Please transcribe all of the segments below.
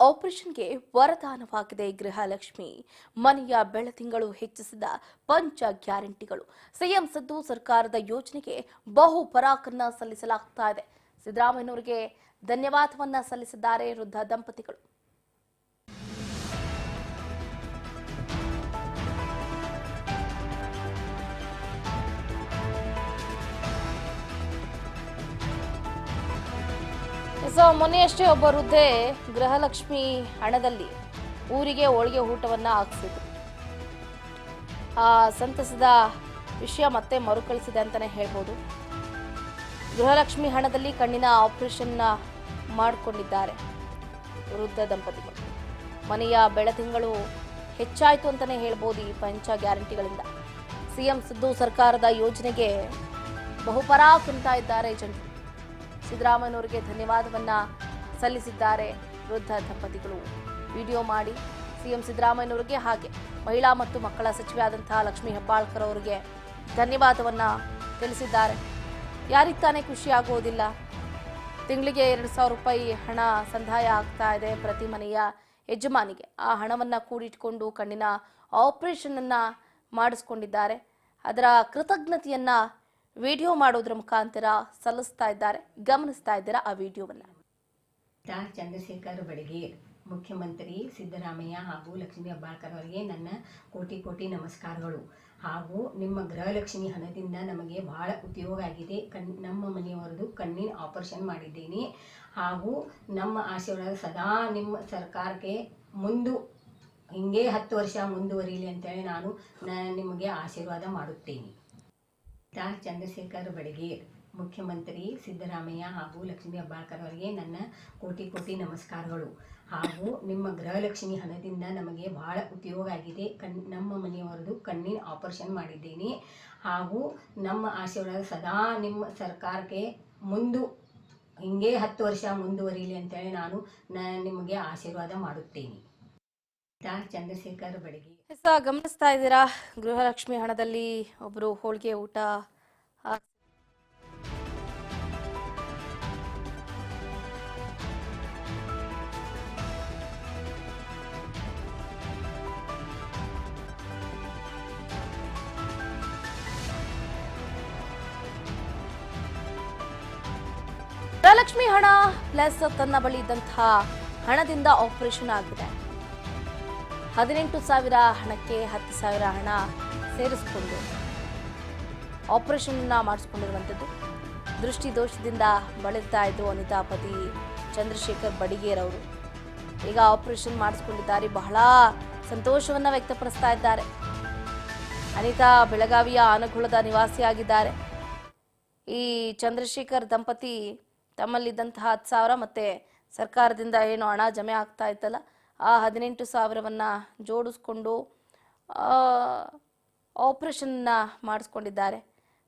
ಆಪರೇಷನ್ಗೆ ವರದಾನವಾಗಿದೆ ಗೃಹಲಕ್ಷ್ಮಿ. ಮನೆಯ ಬೆಳತಿಂಗಳು ಹೆಚ್ಚಿಸಿದ ಪಂಚ ಗ್ಯಾರಂಟಿಗಳು. ಸಿಎಂ ಸಿದ್ದು ಸರ್ಕಾರದ ಯೋಜನೆಗೆ ಬಹು ಪರಾಕನ್ನ ಸಲ್ಲಿಸಲಾಗ್ತಾ ಇದೆ. ಸಿದ್ದರಾಮಯ್ಯನವರಿಗೆ ಧನ್ಯವಾದವನ್ನ ಸಲ್ಲಿಸಿದ್ದಾರೆ ವೃದ್ಧ ದಂಪತಿಗಳು. ಮೊನ್ನೆಯಷ್ಟೇ ಒಬ್ಬ ವೃದ್ಧೆ ಗೃಹಲಕ್ಷ್ಮಿ ಹಣದಲ್ಲಿ ಊರಿಗೆ ಹೋಳಿಗೆ ಊಟವನ್ನ ಹಾಕಿಸಿದ್ರು. ಆ ಸಂತಸದ ವಿಷಯ ಮತ್ತೆ ಮರುಕಳಿಸಿದೆ ಅಂತಾನೆ ಹೇಳ್ಬೋದು. ಗೃಹಲಕ್ಷ್ಮಿ ಹಣದಲ್ಲಿ ಕಣ್ಣಿನ ಆಪರೇಷನ್ ಮಾಡಿಕೊಂಡಿದ್ದಾರೆ ವೃದ್ಧ ದಂಪತಿಗಳು. ಮನೆಯ ಬೆಳತಿಂಗಳು ಹೆಚ್ಚಾಯಿತು ಅಂತಾನೆ ಹೇಳ್ಬೋದು ಈ ಪಂಚ ಗ್ಯಾರಂಟಿಗಳಿಂದ. ಸಿಎಂ ಸಿದ್ದು ಸರ್ಕಾರದ ಯೋಜನೆಗೆ ಬಹುಪರಾಕಂತ ಇದ್ದಾರೆ ಜನರು. ಸಿದ್ದರಾಮಯ್ಯನವರಿಗೆ ಧನ್ಯವಾದವನ್ನ ಸಲ್ಲಿಸಿದ್ದಾರೆ ವೃದ್ಧ ದಂಪತಿಗಳು. ವಿಡಿಯೋ ಮಾಡಿ ಸಿಎಂ ಸಿದ್ದರಾಮಯ್ಯನವರಿಗೆ ಹಾಗೆ ಮಹಿಳಾ ಮತ್ತು ಮಕ್ಕಳ ಸಚಿವೆಯಾದಂತಹ ಲಕ್ಷ್ಮೀ ಹೆಬ್ಬಾಳ್ಕರ್ ಅವರಿಗೆ ಧನ್ಯವಾದವನ್ನ ತಿಳಿಸಿದ್ದಾರೆ. ಯಾರಿಗೆ ತಾನೇ ಖುಷಿ ಆಗುವುದಿಲ್ಲ? ತಿಂಗಳಿಗೆ 2,000 ರೂಪಾಯಿ ಹಣ ಸಂದಾಯ ಆಗ್ತಾ ಇದೆ ಪ್ರತಿ ಮನೆಯ ಯಜಮಾನಿಗೆ. ಆ ಹಣವನ್ನ ಕೂಡಿಟ್ಕೊಂಡು ಕಣ್ಣಿನ ಆಪರೇಷನ್ ಅನ್ನ ಮಾಡಿಸ್ಕೊಂಡಿದ್ದಾರೆ. ಅದರ ಕೃತಜ್ಞತೆಯನ್ನ ವಿಡಿಯೋ ಮಾಡೋದ್ರ ಮುಖಾಂತರ ಸಲ್ಲಿಸ್ತಾ ಇದ್ದಾರೆ. ಗಮನಿಸ್ತಾ ಇದ್ದೀರಾ ಆ ವಿಡಿಯೋವನ್ನ. ಚಂದ್ರಶೇಖರ್ ಬಡಗೇರ್, ಮುಖ್ಯಮಂತ್ರಿ ಸಿದ್ದರಾಮಯ್ಯ ಹಾಗೂ ಲಕ್ಷ್ಮೀ ಹೆಬ್ಬಾಳ್ಕರ್ ಅವರಿಗೆ ನನ್ನ ಕೋಟಿ ಕೋಟಿ ನಮಸ್ಕಾರಗಳು. ಹಾಗೂ ನಿಮ್ಮ ಗೃಹಲಕ್ಷ್ಮಿ ಹಣದಿಂದ ನಮಗೆ ಬಹಳ ಉಪಯೋಗ ಆಗಿದೆ. ನಮ್ಮ ಮನೆಯವರದು ಕಣ್ಣಿನ ಆಪರೇಷನ್ ಮಾಡಿದ್ದೇನೆ. ಹಾಗೂ ನಮ್ಮ ಆಶೀರ್ವಾದ ಸದಾ ನಿಮ್ಮ ಸರ್ಕಾರಕ್ಕೆ ಹಿಂಗೆ 10 ವರ್ಷ ಮುಂದುವರಿಯಲಿ ಅಂತೇಳಿ ನಾನು ನಿಮಗೆ ಆಶೀರ್ವಾದ ಮಾಡುತ್ತೇನೆ. ಚಂದ್ರಶೇಖರ್ ಬಡಗೇರ್, ಮುಖ್ಯಮಂತ್ರಿ ಸಿದ್ದರಾಮಯ್ಯ ಹಾಗೂ ಲಕ್ಷ್ಮೀ ಹೆಬ್ಬಾಳ್ಕರ್ ಅವರಿಗೆ ನನ್ನ ಕೋಟಿ ಕೋಟಿ ನಮಸ್ಕಾರಗಳು. ಹಾಗೂ ನಿಮ್ಮ ಗೃಹಲಕ್ಷ್ಮಿ ಹಣದಿಂದ ನಮಗೆ ಬಹಳ ಉಪಯೋಗ ಆಗಿದೆ. ನಮ್ಮ ಮನೆಯವರದು ಕಣ್ಣಿನ ಆಪರೇಷನ್ ಮಾಡಿದ್ದೇನೆ. ಹಾಗೂ ನಮ್ಮ ಆಶೀರ್ವಾದ ಸದಾ ನಿಮ್ಮ ಸರ್ಕಾರಕ್ಕೆ ಹಿಂಗೆ 10 ವರ್ಷ ಮುಂದುವರಿಯಲಿ ಅಂತೇಳಿ ನಾನು ನಿಮಗೆ ಆಶೀರ್ವಾದ ಮಾಡುತ್ತೇನೆ. ಚಂದ್ರಶೇಖರ್ ಬಡಗೇರ್. ಗಮನಿಸ್ತಾ ಇದ್ದೀರಾ, ಗೃಹಲಕ್ಷ್ಮಿ ಹಣದಲ್ಲಿ ಒಬ್ರು ಹೋಳಿಗೆ ಊಟ ಗೃಹಲಕ್ಷ್ಮಿ ಹಣ ಪ್ಲಸ್ ತನ್ನ ಬಳಿ ಇದ್ದಂತಹ ಹಣದಿಂದ ಆಪರೇಷನ್ ಆಗಿದೆ. 18,000 ಹಣಕ್ಕೆ 10,000 ಹಣ ಸೇರಿಸಿಕೊಂಡು ಆಪರೇಷನ್ ಮಾಡಿಸ್ಕೊಂಡಿರುವಂಥದ್ದು. ದೃಷ್ಟಿ ದೋಷದಿಂದ ಬಳಲ್ತಾ ಇದ್ರು ಅನಿತಾ ಪತಿ ಚಂದ್ರಶೇಖರ್ ಬಡಿಗೇರ್ ಅವರು. ಈಗ ಆಪರೇಷನ್ ಮಾಡಿಸ್ಕೊಂಡಿದ್ದಾರೆ. ಬಹಳ ಸಂತೋಷವನ್ನ ವ್ಯಕ್ತಪಡಿಸ್ತಾ ಇದ್ದಾರೆ. ಅನಿತಾ ಬೆಳಗಾವಿಯ ಆನಗುಳದ ನಿವಾಸಿಯಾಗಿದ್ದಾರೆ. ಈ ಚಂದ್ರಶೇಖರ್ ದಂಪತಿ ತಮ್ಮಲ್ಲಿದ್ದಂತಹ 10,000 ಮತ್ತೆ ಸರ್ಕಾರದಿಂದ ಏನು ಹಣ ಜಮೆ ಆಗ್ತಾ ಇತ್ತಲ್ಲ, ಆ 18,000ವನ್ನ ಜೋಡಿಸ್ಕೊಂಡು ಆಪರೇಷನ್ನ ಮಾಡಿಸ್ಕೊಂಡಿದ್ದಾರೆ.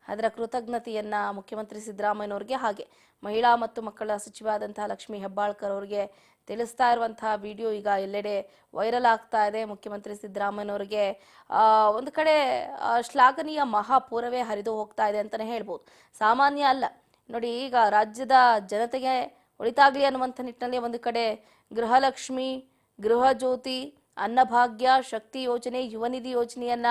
ಅದರ ಕೃತಜ್ಞತೆಯನ್ನ ಮುಖ್ಯಮಂತ್ರಿ ಸಿದ್ದರಾಮಯ್ಯನವರಿಗೆ ಹಾಗೆ ಮಹಿಳಾ ಮತ್ತು ಮಕ್ಕಳ ಸಚಿವೆಯಾದಂತಹ ಲಕ್ಷ್ಮೀ ಹೆಬ್ಬಾಳ್ಕರ್ ಅವರಿಗೆ ತಿಳಿಸ್ತಾ ಇರುವಂತಹ ವಿಡಿಯೋ ಈಗ ಎಲ್ಲೆಡೆ ವೈರಲ್ ಆಗ್ತಾ ಇದೆ. ಮುಖ್ಯಮಂತ್ರಿ ಸಿದ್ದರಾಮಯ್ಯನವರಿಗೆ ಒಂದು ಕಡೆ ಶ್ಲಾಘನೀಯ ಮಹಾಪೂರವೇ ಹರಿದು ಹೋಗ್ತಾ ಇದೆ ಅಂತಾನೆ ಹೇಳ್ಬೋದು. ಸಾಮಾನ್ಯ ಅಲ್ಲ ನೋಡಿ. ಈಗ ರಾಜ್ಯದ ಜನತೆಗೆ ಒಳಿತಾಗ್ಲಿ ಅನ್ನುವಂಥ ನಿಟ್ಟಿನಲ್ಲಿ ಒಂದು ಕಡೆ ಗೃಹಲಕ್ಷ್ಮಿ, ಗೃಹ ಜ್ಯೋತಿ, ಅನ್ನಭಾಗ್ಯ, ಶಕ್ತಿ ಯೋಜನೆ, ಯುವ ನಿಧಿ ಯೋಜನೆಯನ್ನ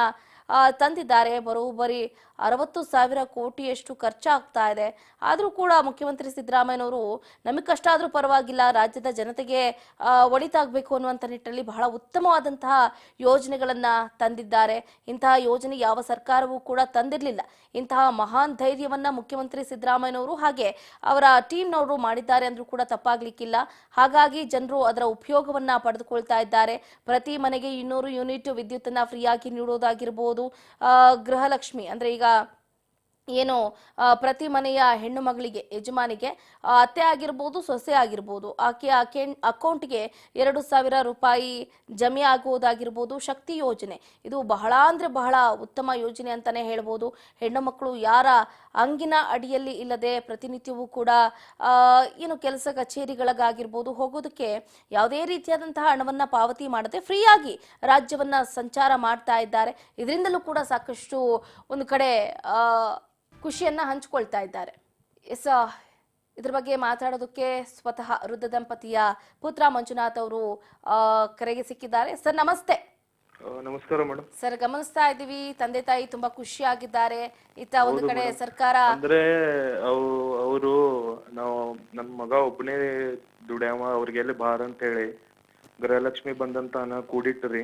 ತಂದಿದ್ದಾರೆ. ಬರೋಬ್ಬರಿ 60,000 ಕೋಟಿಯಷ್ಟು ಖರ್ಚಾಗ್ತಾ ಇದೆ. ಆದರೂ ಕೂಡ ಮುಖ್ಯಮಂತ್ರಿ ಸಿದ್ದರಾಮಯ್ಯನವರು ನಮಗೆ ಕಷ್ಟ ಆದರೂ ಪರವಾಗಿಲ್ಲ, ರಾಜ್ಯದ ಜನತೆಗೆ ಒಳಿತಾಗಬೇಕು ಅನ್ನುವಂಥ ನಿಟ್ಟಿನಲ್ಲಿ ಬಹಳ ಉತ್ತಮವಾದಂತಹ ಯೋಜನೆಗಳನ್ನ ತಂದಿದ್ದಾರೆ. ಇಂತಹ ಯೋಜನೆ ಯಾವ ಸರ್ಕಾರವೂ ಕೂಡ ತಂದಿರಲಿಲ್ಲ. ಇಂತಹ ಮಹಾನ್ ಧೈರ್ಯವನ್ನ ಮುಖ್ಯಮಂತ್ರಿ ಸಿದ್ದರಾಮಯ್ಯನವರು ಹಾಗೆ ಅವರ ಟೀಮ್ನವರು ಮಾಡಿದ್ದಾರೆ ಅಂದ್ರೂ ಕೂಡ ತಪ್ಪಾಗ್ಲಿಕ್ಕಿಲ್ಲ. ಹಾಗಾಗಿ ಜನರು ಅದರ ಉಪಯೋಗವನ್ನ ಪಡೆದುಕೊಳ್ತಾ ಇದ್ದಾರೆ. ಪ್ರತಿ ಮನೆಗೆ 200 ಯೂನಿಟ್ ವಿದ್ಯುತ್ತನ್ನ ಫ್ರೀಯಾಗಿ ನೀಡೋದಾಗಿರ್ಬೋದು. ಗೃಹಲಕ್ಷ್ಮಿ ಅಂದ್ರೆ ಈಗ ಏನು ಪ್ರತಿ ಮನೆಯ ಹೆಣ್ಣು ಮಗಳಿಗೆ ಯಜಮಾನಿಗೆ ಅತ್ತೆ ಆಗಿರ್ಬೋದು, ಸೊಸೆ ಆಗಿರ್ಬೋದು, ಆಕೆಯ ಅಕೌಂಟ್ಗೆ 2,000 ರೂಪಾಯಿ ಜಮೆ ಆಗುವುದಾಗಿರ್ಬೋದು. ಶಕ್ತಿ ಯೋಜನೆ ಇದು ಬಹಳ ಅಂದ್ರೆ ಬಹಳ ಉತ್ತಮ ಯೋಜನೆ ಅಂತಾನೆ ಹೇಳ್ಬೋದು. ಹೆಣ್ಣು ಮಕ್ಕಳು ಯಾರ ಅಂಗಿನ ಅಡಿಯಲ್ಲಿ ಇಲ್ಲದೆ ಪ್ರತಿನಿತ್ಯವೂ ಕೂಡ ಏನು ಕೆಲಸ ಕಚೇರಿಗಳಿಗಾಗಿರ್ಬೋದು ಹೋಗೋದಕ್ಕೆ ಯಾವುದೇ ರೀತಿಯಾದಂತಹ ಹಣವನ್ನ ಪಾವತಿ ಮಾಡದೆ ಫ್ರೀಯಾಗಿ ರಾಜ್ಯವನ್ನ ಸಂಚಾರ ಮಾಡ್ತಾ ಇದ್ದಾರೆ. ಇದರಿಂದಲೂ ಕೂಡ ಸಾಕಷ್ಟು ಒಂದು ಕಡೆ ಖುಷಿಯನ್ನ ಹಂಚಿಕೊಳ್ತಾ ಇದ್ದಾರೆ. ಇದ್ರ ಬಗ್ಗೆ ಮಾತಾಡೋದಕ್ಕೆ ಸ್ವತಃ ವೃದ್ಧ ದಂಪತಿಯ ಪುತ್ರ ಮಂಜುನಾಥ್ ಅವರು ಕರೆಗೆ ಸಿಕ್ಕಿದ್ದಾರೆ. ಸರ್ ನಮಸ್ತೆ. ನಮಸ್ಕಾರ ಮೇಡಮ್. ಸರ್ ಗಮನಿಸ್ತಾ ಇದ್ದೀವಿ ತಂದೆ ತಾಯಿ ತುಂಬಾ ಖುಷಿಯಾಗಿದ್ದಾರೆ. ಇತ್ತ ಒಂದು ಕಡೆ ಸರ್ಕಾರ ಅಂದ್ರೆ ಅವರು ನಾವು ನನ್ನ ಮಗ ಒಬ್ಬನೇ ದುಡ್ಯಾವ ಅವ್ರಿಗೆ ಎಲ್ಲಿ ಬಾರ ಅಂತ ಹೇಳಿ ಗೃಹಲಕ್ಷ್ಮಿ ಬಂದಂತ ಹಣ ಕೂಡಿಟ್ರಿ.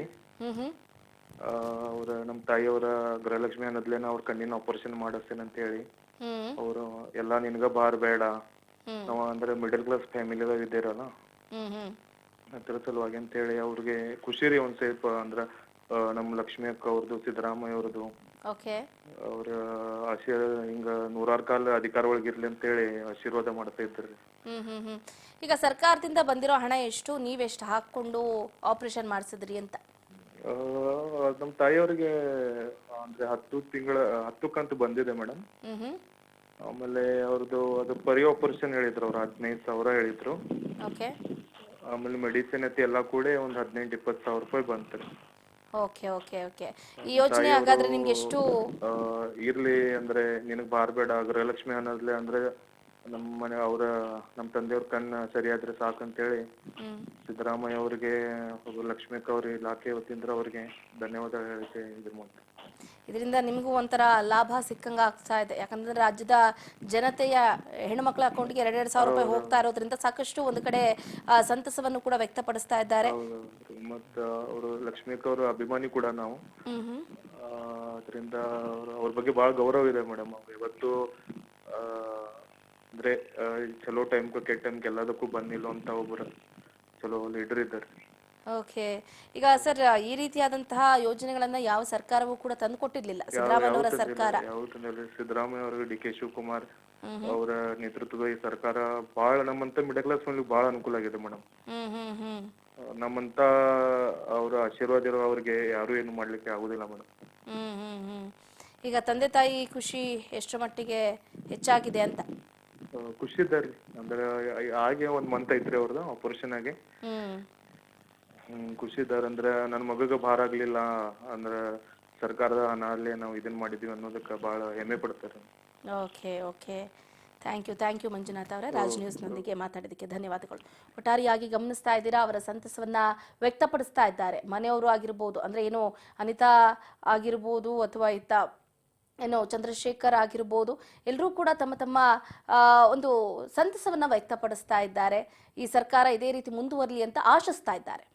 ಅವ್ರ ನಮ್ಮ ತಾಯಿಯವರ ಗೃಹಲಕ್ಷ್ಮಿ ಅನ್ನದ್ಲೇನ ಅವ್ರ ಕಣ್ಣಿನ ಆಪರೇಷನ್ ಮಾಡಿಸ್ತೇನೆ ಅಂತ ಹೇಳಿ ಅವರು ಎಲ್ಲಾ ನಿನ್ಗ ಬಾರ್ ಬೇಡ, ನಾವ್ ಅಂದ್ರೆ ಮಿಡಲ್ ಕ್ಲಾಸ್ ಫ್ಯಾಮಿಲಿದಾಗ ಇದ್ದೀರಲ್ಲ ಅದ್ರ ಸಲುವಾಗಿ ಅಂತ ಹೇಳಿ ಅವ್ರಿಗೆ ಖುಷಿ ರೀ. ಒಂದ್ ಸೇಪ್ ಅಂದ್ರ ನಮ್ ಲಕ್ಷ್ಮಿ ಅಕ್ಕ ಅವ್ರದ್ದು, ಸಿದ್ದರಾಮಯ್ಯ ಅವ್ರದ್ದು ಅವ್ರ ಹಿಂಗ 100 ಕಾಲ ಅಧಿಕಾರ ಒಳಗಿರ್ಲಿ ಅಂತ ಹೇಳಿ ಆಶೀರ್ವಾದ ಮಾಡ್ತಾ ಇದ್ರಿ. ಈಗ ಸರ್ಕಾರದಿಂದ ಬಂದಿರೋ ಹಣ ಎಷ್ಟು, ನೀವೆಷ್ಟು ಹಾಕೊಂಡು ಆಪರೇಷನ್ ಮಾಡಿಸಿದ್ರಿ ಅಂತ? ನಮ್ ತಾಯಿಯವ್ರಿಗೆ ಅಂದ್ರೆ 10 ಕಂತು ಬಂದಿದೆ ಮೇಡಮ್. ಆಮೇಲೆ ಅವ್ರದ್ದು ಅದು ಪರಿ ಆಪರೇಷನ್ ಹೇಳಿದ್ರು, ಅವ್ರು 15,000 ಹೇಳಿದ್ರು. ಆಮೇಲೆ ಮೆಡಿಸಿನ್ ಐತಿ ಎಲ್ಲಾ ಕೂಡ ಒಂದ್ 18-20 ಸಾವಿರ ರೂಪಾಯಿ ಬಂತು. ಈ ಯೋಜನೆ ಹಾಗಾದ್ರೆ ನಿಮ್ಗೆ ಎಷ್ಟು ಇರ್ಲಿ ಅಂದ್ರೆ ನಿನಗ್ ಬಾರ್ಬೇಡ ಗೃಹಲಕ್ಷ್ಮಿ ಅನ್ನೋದ್ಲೆ ಅಂದ್ರೆ ನಮ್ ತಂದೆಯವ್ರ ಕಣ್ಣ ಸರಿಯಾದ್ರೆ ಸಾಕಂತೇಳಿ ಸಿದ್ದರಾಮಯ್ಯ ಅವ್ರಿಗೆ ಲಕ್ಷ್ಮಿ ಅವ್ರ ಇಲಾಖೆ ವತಿಯಿಂದ ಅವ್ರಿಗೆ ಧನ್ಯವಾದ ಹೇಳಿಕೆ ಇದ್ರ ಮೂಲಕ. ಇದರಿಂದ ನಿಮಗೂ ಒಂಥರ ಲಾಭ ಸಿಕ್ಕಂಗ ಆಗ್ತಾ ಇದೆ. ಯಾಕಂದ್ರೆ ರಾಜ್ಯದ ಜನತೆಯ ಹೆಣ್ಮಕ್ಳ ಅಕೌಂಟ್ಗೆ 2,2 ಸಾವಿರ ರೂಪಾಯಿ ಹೋಗ್ತಾ ಇರೋದ್ರಿಂದ ಸಾಕಷ್ಟು ಒಂದು ಕಡೆ ಸಂತಸವನ್ನು ಕೂಡ ವ್ಯಕ್ತಪಡಿಸ್ತಾ ಇದ್ದಾರೆ. ಮತ್ತ ಅವರು ಲಕ್ಷ್ಮಿ ಅವ್ರ ಅಭಿಮಾನಿ ಕೂಡ ನಾವು. ಅದರಿಂದ ಅವ್ರ ಬಗ್ಗೆ ಬಹಳ ಗೌರವ ಇದೆ ಮೇಡಮ್. ಇವತ್ತು ಅಂದ್ರೆ ಚಲೋ ಟೈಮ್ ಕೆಟ್ಟ ಟೈಮ್ ಎಲ್ಲದಕ್ಕೂ ಬಂದಿಲ್ಲ ಅಂತ ಒಬ್ಬರು ಚಲೋ ಲೀಡರ್ ಇದ್ದಾರೆ. ಈಗ ಸರ್ ಈ ರೀತಿಯಾದಂತಹ ಯೋಜನೆಗಳನ್ನ ಯಾವ ಸರ್ಕಾರವೂ ಕೂಡ ತಂದು ಕೊಟ್ಟಿರ್ಲಿಲ್ಲ. ಸಿದ್ದರಾಮಯ್ಯ ಅವರ ಸರ್ಕಾರ, ಸಿದ್ದರಾಮಯ್ಯ ಅವರು, ಡಿ ಕೆ ಶಿವಕುಮಾರ್ ಅವರ ನೇತೃತ್ವದ ಈ ಸರ್ಕಾರ ಬಹಳ ನಮ್ಮಂತ ಮಿಡಲ್ ಕ್ಲಾಸ್ ಫ್ಯಾಮಿಲಿ ಬಹಳ ಅನುಕೂಲ ಆಗಿದೆ ಮೇಡಮ್. ನಮ್ಮಂತ ಅವ್ರ ಆಶೀರ್ವಾದ ಇರೋ ಅವ್ರಿಗೆ ಯಾರು ಏನು ಮಾಡ್ಲಿಕ್ಕೆ ಆಗುದಿಲ್ಲ ಮೇಡಮ್. ಈಗ ತಂದೆ ತಾಯಿ ಖುಷಿ ಎಷ್ಟರ ಮಟ್ಟಿಗೆ ಹೆಚ್ಚಾಗಿದೆ ಅಂತ? ಖುಷಿ ಇದ್ದಾರ್ರಿ. ಅಂದ್ರೆ ಹಾಗೆ 1 ಮಂತ್ ಐತ್ರಿ ಅವ್ರದ್ದು ಆಪರೇಷನ್ ಆಗಿ. ಖುಷಿ ಇದ್ದಾರೆ. ಅಂದ್ರೆ ನನ್ ಮಗಗ ಭಾರ ಆಗ್ಲಿಲ್ಲ ಅಂದ್ರ ಸರ್ಕಾರದ ಹಣ ಅಲ್ಲೇ ನಾವು ಇದನ್ ಮಾಡಿದೀವಿ ಅನ್ನೋದಕ್ಕೆ ಬಹಳ ಹೆಮ್ಮೆ ಪಡ್ತಾರೆ. ಥ್ಯಾಂಕ್ ಯು ಮಂಜುನಾಥ್ ಅವರೇ. ರಾಜ್ ನ್ಯೂಸ್ ನೊಂದಿಗೆ ಮಾತಾಡಿದಕ್ಕೆ ಧನ್ಯವಾದಗಳು. ಒಟ್ಟಾರೆಯಾಗಿ ಗಮನಿಸ್ತಾ ಇದ್ದೀರಾ, ಅವರ ಸಂತಸವನ್ನ ವ್ಯಕ್ತಪಡಿಸ್ತಾ ಇದ್ದಾರೆ. ಮನೆಯವರು ಆಗಿರ್ಬೋದು, ಅಂದ್ರೆ ಏನು ಅನಿತಾ ಆಗಿರ್ಬೋದು ಅಥವಾ ಏನೋ ಚಂದ್ರಶೇಖರ್ ಆಗಿರ್ಬೋದು, ಎಲ್ಲರೂ ಕೂಡ ತಮ್ಮ ತಮ್ಮ ಒಂದು ಸಂತಸವನ್ನ ವ್ಯಕ್ತಪಡಿಸ್ತಾ ಇದ್ದಾರೆ. ಈ ಸರ್ಕಾರ ಇದೇ ರೀತಿ ಮುಂದುವರಲಿ ಅಂತ ಆಶಿಸ್ತಾ ಇದ್ದಾರೆ.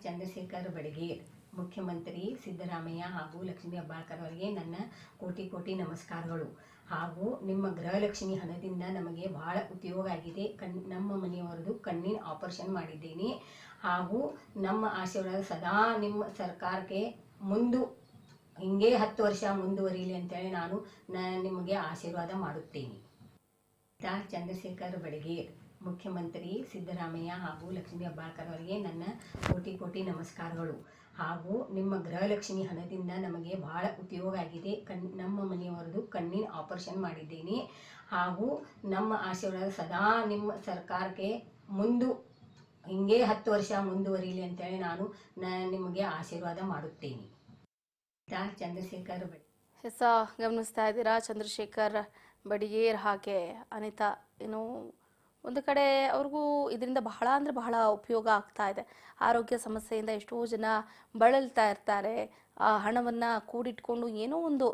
ಚಂದ್ರಶೇಖರ್ ಬಡಗೇರ್, ಮುಖ್ಯಮಂತ್ರಿ ಸಿದ್ದರಾಮಯ್ಯ ಹಾಗೂ ಲಕ್ಷ್ಮೀ ಹೆಬ್ಬಾಳ್ಕರ್ ಅವರಿಗೆ ನನ್ನ ಕೋಟಿ ನಮಸ್ಕಾರಗಳು. ಹಾಗೂ ನಿಮ್ಮ ಗೃಹಲಕ್ಷ್ಮಿ ಹಣದಿಂದ ನಮಗೆ ಬಹಳ ಉಪಯೋಗ ಆಗಿದೆ. ನಮ್ಮ ಮನೆಯವರದು ಕಣ್ಣಿನ ಆಪರೇಷನ್ ಮಾಡಿದ್ದೇನೆ. ಹಾಗೂ ನಮ್ಮ ಆಶೀರ್ವಾದ ಸದಾ ನಿಮ್ಮ ಸರ್ಕಾರಕ್ಕೆ ಹಿಂಗೆ 10 ವರ್ಷ ಮುಂದುವರಿಲಿ ಅಂತೇಳಿ ನಾನು ನಿಮಗೆ ಆಶೀರ್ವಾದ ಮಾಡುತ್ತೇನೆ. ಚಂದ್ರಶೇಖರ್ ಬಡಗೇರ್, ಮುಖ್ಯಮಂತ್ರಿ ಸಿದ್ದರಾಮಯ್ಯ ಹಾಗೂ ಲಕ್ಷ್ಮೀ ಹೆಬ್ಬಾಳ್ಕರ್ ಅವರಿಗೆ ನನ್ನ ಕೋಟಿ ನಮಸ್ಕಾರಗಳು. ಹಾಗೂ ನಿಮ್ಮ ಗೃಹಲಕ್ಷ್ಮಿ ಹಣದಿಂದ ನಮಗೆ ಬಹಳ ಉಪಯೋಗ ಆಗಿದೆ. ನಮ್ಮ ಮನೆಯವರದು ಕಣ್ಣಿನ ಆಪರೇಷನ್ ಮಾಡಿದ್ದೇನೆ. ಹಾಗೂ ನಮ್ಮ ಆಶೀರ್ವಾದ ಸದಾ ನಿಮ್ಮ ಸರ್ಕಾರಕ್ಕೆ ಹಿಂಗೆ 10 ವರ್ಷ ಮುಂದುವರಿಲಿ ಅಂತೇಳಿ ನಾನು ನಿಮಗೆ ಆಶೀರ್ವಾದ ಮಾಡುತ್ತೇನೆ. ಚಂದ್ರಶೇಖರ್ ಗಮನಿಸ್ತಾ ಇದ್ದೀರಾ, ಚಂದ್ರಶೇಖರ್ ಬಡಿಗೇರ್ ಹಾಗೆ ಅನಿತಾ. ಒಂದು ಕಡೆ ಅವ್ರಿಗೂ ಇದರಿಂದ ಬಹಳ ಅಂದರೆ ಬಹಳ ಉಪಯೋಗ ಆಗ್ತಾ ಇದೆ. ಆರೋಗ್ಯ ಸಮಸ್ಯೆಯಿಂದ ಎಷ್ಟೋ ಜನ ಬಳಲ್ತಾ ಇರ್ತಾರೆ. ಆ ಹಣವನ್ನು ಕೂಡಿಟ್ಕೊಂಡು ಏನೋ ಒಂದು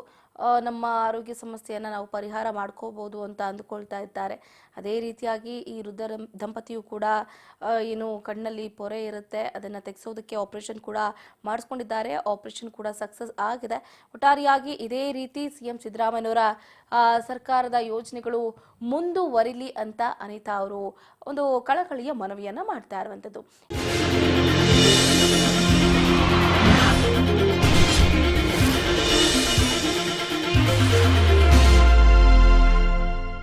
ನಮ್ಮ ಆರೋಗ್ಯ ಸಮಸ್ಯೆಯನ್ನು ನಾವು ಪರಿಹಾರ ಮಾಡ್ಕೋಬೋದು ಅಂತ ಅಂದುಕೊಳ್ತಾ ಇದ್ದಾರೆ. ಅದೇ ರೀತಿಯಾಗಿ ಈ ವೃದ್ಧ ದಂಪತಿಯು ಕೂಡ ಏನು ಕಣ್ಣಲ್ಲಿ ಪೊರೆ ಇರುತ್ತೆ, ಅದನ್ನು ತೆಗೆಸೋದಕ್ಕೆ ಆಪರೇಷನ್ ಕೂಡ ಮಾಡಿಸ್ಕೊಂಡಿದ್ದಾರೆ. ಆಪರೇಷನ್ ಕೂಡ ಸಕ್ಸಸ್ ಆಗಿದೆ. ಒಟ್ಟಾರೆಯಾಗಿ ಇದೇ ರೀತಿ CM ಸಿದ್ದರಾಮಯ್ಯನವರ ಸರ್ಕಾರದ ಯೋಜನೆಗಳು ಮುಂದುವರಿಲಿ ಅಂತ ಅನಿತಾ ಅವರು ಒಂದು ಕಳಕಳಿಯ ಮನವಿಯನ್ನು ಮಾಡ್ತಾ ಇರುವಂಥದ್ದು.